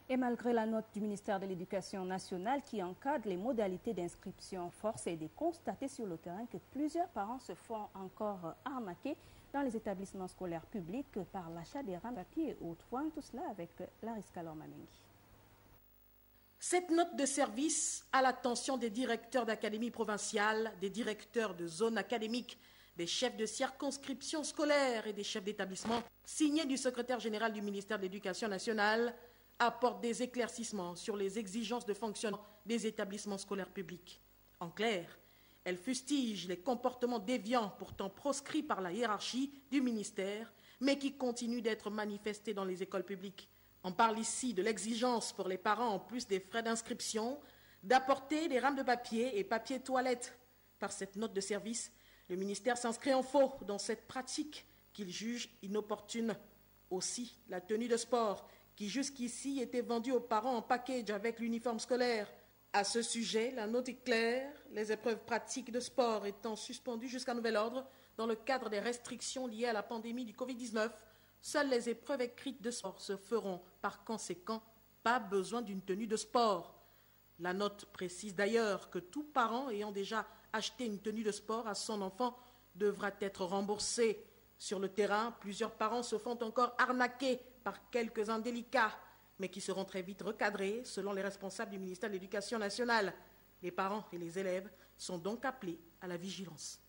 Et malgré la note du ministère de l'Éducation nationale qui encadre les modalités d'inscription, force est de constater sur le terrain que plusieurs parents se font encore arnaquer dans les établissements scolaires publics par l'achat des rames papier et autres. Voyons tout cela avec Lariska Lormanengi. Cette note de service à l'attention des directeurs d'académies provinciales, des directeurs de zones académiques, des chefs de circonscription scolaire et des chefs d'établissement, signée du secrétaire général du ministère de l'Éducation nationale, apporte des éclaircissements sur les exigences de fonctionnement des établissements scolaires publics. En clair, elle fustige les comportements déviants pourtant proscrits par la hiérarchie du ministère, mais qui continuent d'être manifestés dans les écoles publiques. On parle ici de l'exigence pour les parents, en plus des frais d'inscription, d'apporter des rames de papier et papier toilette. Par cette note de service, le ministère s'inscrit en faux dans cette pratique qu'il juge inopportune. Aussi, la tenue de sport, qui jusqu'ici était vendue aux parents en package avec l'uniforme scolaire. À ce sujet, la note est claire, les épreuves pratiques de sport étant suspendues jusqu'à nouvel ordre dans le cadre des restrictions liées à la pandémie du Covid-19, seules les épreuves écrites de sport se feront. Par conséquent, pas besoin d'une tenue de sport. La note précise d'ailleurs que tout parent ayant déjà acheté une tenue de sport à son enfant devra être remboursé. Sur le terrain, plusieurs parents se font encore arnaquer par quelques indélicats, mais qui seront très vite recadrés selon les responsables du ministère de l'Éducation nationale. Les parents et les élèves sont donc appelés à la vigilance.